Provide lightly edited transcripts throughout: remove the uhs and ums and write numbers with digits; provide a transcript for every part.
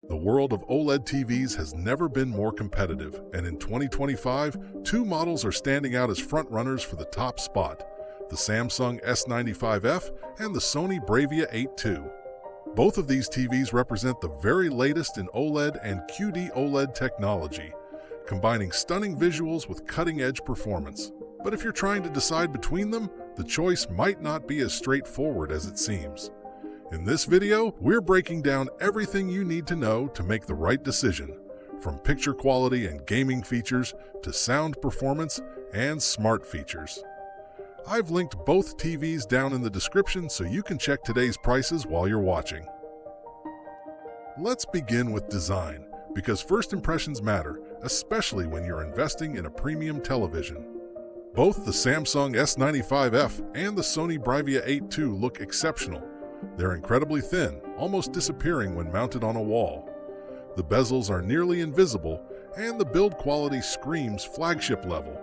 The world of OLED TVs has never been more competitive, and in 2025, two models are standing out as frontrunners for the top spot: the Samsung S95F and the Sony Bravia 8 II. Both of these TVs represent the very latest in OLED and QD-OLED technology, combining stunning visuals with cutting-edge performance. But if you're trying to decide between them, the choice might not be as straightforward as it seems. In this video, we're breaking down everything you need to know to make the right decision, from picture quality and gaming features to sound performance and smart features. I've linked both TVs down in the description so you can check today's prices while you're watching. Let's begin with design, because first impressions matter, especially when you're investing in a premium television. Both the Samsung S95F and the Sony Bravia 8 II look exceptional. They're incredibly thin, almost disappearing when mounted on a wall. The bezels are nearly invisible, and the build quality screams flagship level.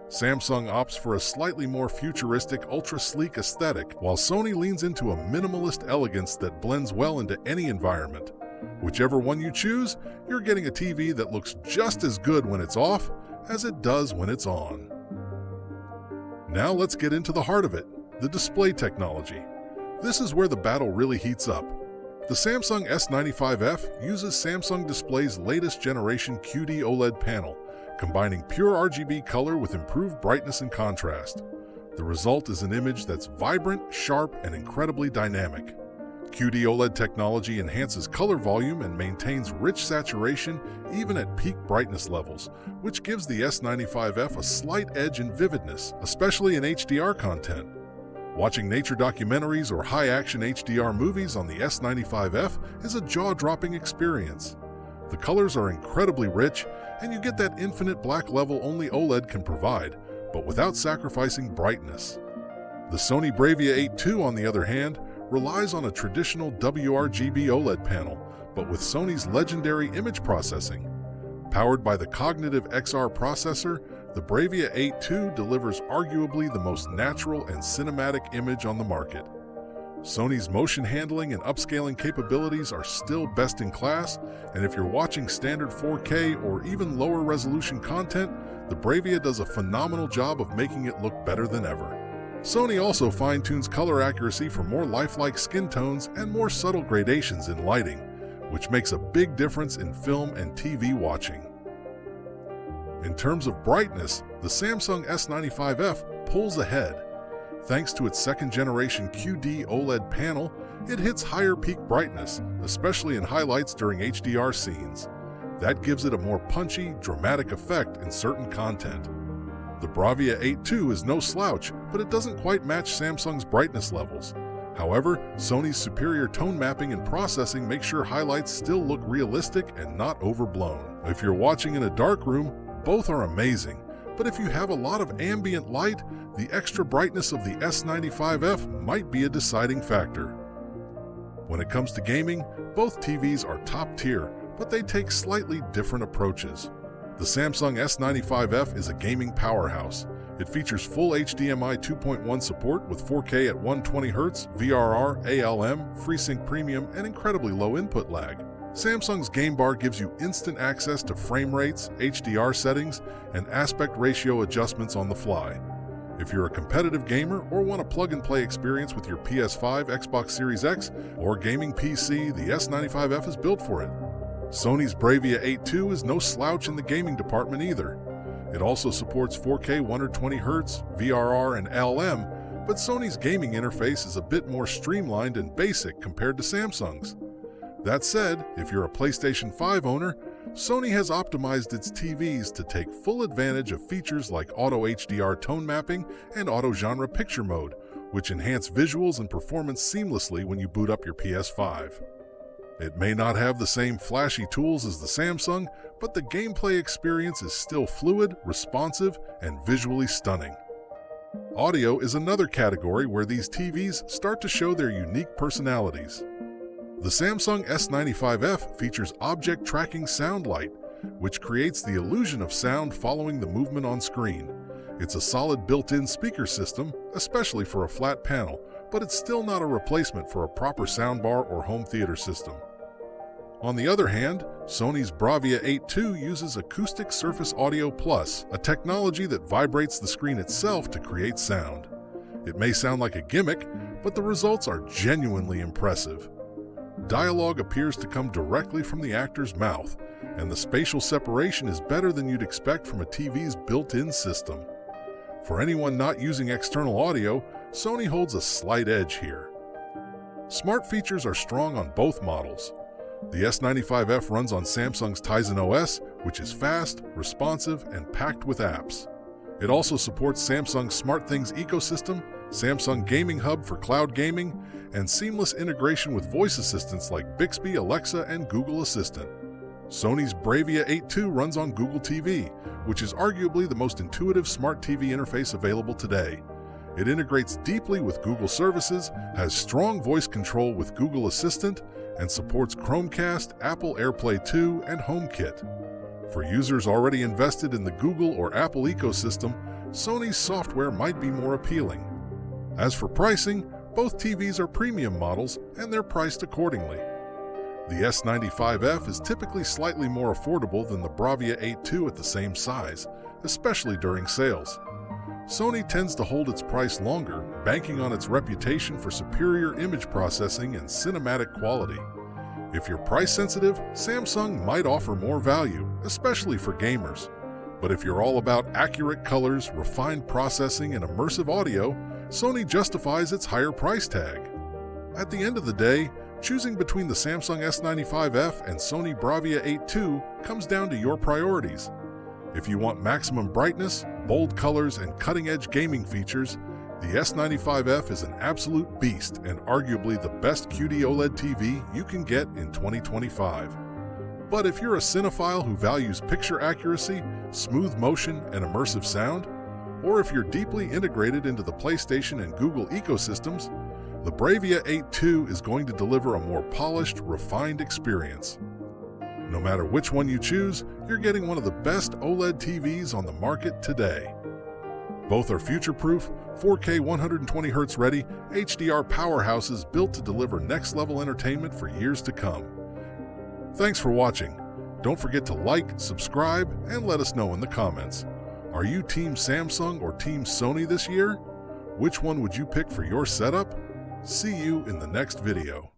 Samsung opts for a slightly more futuristic, ultra-sleek aesthetic, while Sony leans into a minimalist elegance that blends well into any environment. Whichever one you choose, you're getting a TV that looks just as good when it's off as it does when it's on. Now let's get into the heart of it, the display technology. This is where the battle really heats up. The Samsung S95F uses Samsung Display's latest generation QD-OLED panel, combining pure RGB color with improved brightness and contrast. The result is an image that's vibrant, sharp, and incredibly dynamic. QD-OLED technology enhances color volume and maintains rich saturation even at peak brightness levels, which gives the S95F a slight edge in vividness, especially in HDR content. Watching nature documentaries or high-action HDR movies on the S95F is a jaw-dropping experience. The colors are incredibly rich, and you get that infinite black level only OLED can provide, but without sacrificing brightness. The Sony Bravia 8 II, on the other hand, relies on a traditional WRGB OLED panel, but with Sony's legendary image processing. Powered by the Cognitive XR processor, the Bravia 8 II delivers arguably the most natural and cinematic image on the market. Sony's motion handling and upscaling capabilities are still best in class, and if you're watching standard 4K or even lower resolution content, the Bravia does a phenomenal job of making it look better than ever. Sony also fine-tunes color accuracy for more lifelike skin tones and more subtle gradations in lighting, which makes a big difference in film and TV watching. In terms of brightness, the Samsung S95F pulls ahead. Thanks to its second-generation QD-OLED panel, it hits higher peak brightness, especially in highlights during HDR scenes. That gives it a more punchy, dramatic effect in certain content. The Bravia 8 II is no slouch, but it doesn't quite match Samsung's brightness levels. However, Sony's superior tone mapping and processing make sure highlights still look realistic and not overblown. If you're watching in a dark room, both are amazing, but if you have a lot of ambient light, the extra brightness of the S95F might be a deciding factor. When it comes to gaming, both TVs are top tier, but they take slightly different approaches. The Samsung S95F is a gaming powerhouse. It features full HDMI 2.1 support with 4K at 120Hz, VRR, ALM, FreeSync Premium, and incredibly low input lag. Samsung's Game Bar gives you instant access to frame rates, HDR settings, and aspect ratio adjustments on the fly. If you're a competitive gamer or want a plug-and-play experience with your PS5, Xbox Series X, or gaming PC, the S95F is built for it. Sony's Bravia 8 II is no slouch in the gaming department either. It also supports 4K 120Hz, VRR, and ALM, but Sony's gaming interface is a bit more streamlined and basic compared to Samsung's. That said, if you're a PlayStation 5 owner, Sony has optimized its TVs to take full advantage of features like Auto HDR tone mapping and Auto Genre Picture Mode, which enhance visuals and performance seamlessly when you boot up your PS5. It may not have the same flashy tools as the Samsung, but the gameplay experience is still fluid, responsive, and visually stunning. Audio is another category where these TVs start to show their unique personalities. The Samsung S95F features object tracking sound light, which creates the illusion of sound following the movement on screen. It's a solid built-in speaker system, especially for a flat panel, but it's still not a replacement for a proper soundbar or home theater system. On the other hand, Sony's Bravia 8 II uses Acoustic Surface Audio Plus, a technology that vibrates the screen itself to create sound. It may sound like a gimmick, but the results are genuinely impressive. Dialogue appears to come directly from the actor's mouth, and the spatial separation is better than you'd expect from a TV's built-in system. For anyone not using external audio, Sony holds a slight edge here. Smart features are strong on both models. The S95F runs on Samsung's Tizen OS, which is fast, responsive, and packed with apps. It also supports Samsung's SmartThings ecosystem, Samsung Gaming Hub for cloud gaming, and seamless integration with voice assistants like Bixby, Alexa, and Google Assistant. Sony's Bravia 8 II runs on Google TV, which is arguably the most intuitive smart TV interface available today. It integrates deeply with Google services, has strong voice control with Google Assistant, and supports Chromecast, Apple AirPlay 2, and HomeKit. For users already invested in the Google or Apple ecosystem, Sony's software might be more appealing. As for pricing, both TVs are premium models, and they're priced accordingly. The S95F is typically slightly more affordable than the Bravia 8 II at the same size, especially during sales. Sony tends to hold its price longer, banking on its reputation for superior image processing and cinematic quality. If you're price-sensitive, Samsung might offer more value, especially for gamers. But if you're all about accurate colors, refined processing, and immersive audio, Sony justifies its higher price tag. At the end of the day, choosing between the Samsung S95F and Sony Bravia 8 II comes down to your priorities. If you want maximum brightness, bold colors, and cutting-edge gaming features, the S95F is an absolute beast and arguably the best QD-OLED TV you can get in 2025. But if you're a cinephile who values picture accuracy, smooth motion, and immersive sound, or if you're deeply integrated into the PlayStation and Google ecosystems, the Bravia 8 II is going to deliver a more polished, refined experience. No matter which one you choose, you're getting one of the best OLED TVs on the market today. Both are future-proof, 4K 120Hz ready, HDR powerhouses built to deliver next-level entertainment for years to come. Thanks for watching. Don't forget to like, subscribe, and let us know in the comments. Are you Team Samsung or Team Sony this year? Which one would you pick for your setup? See you in the next video.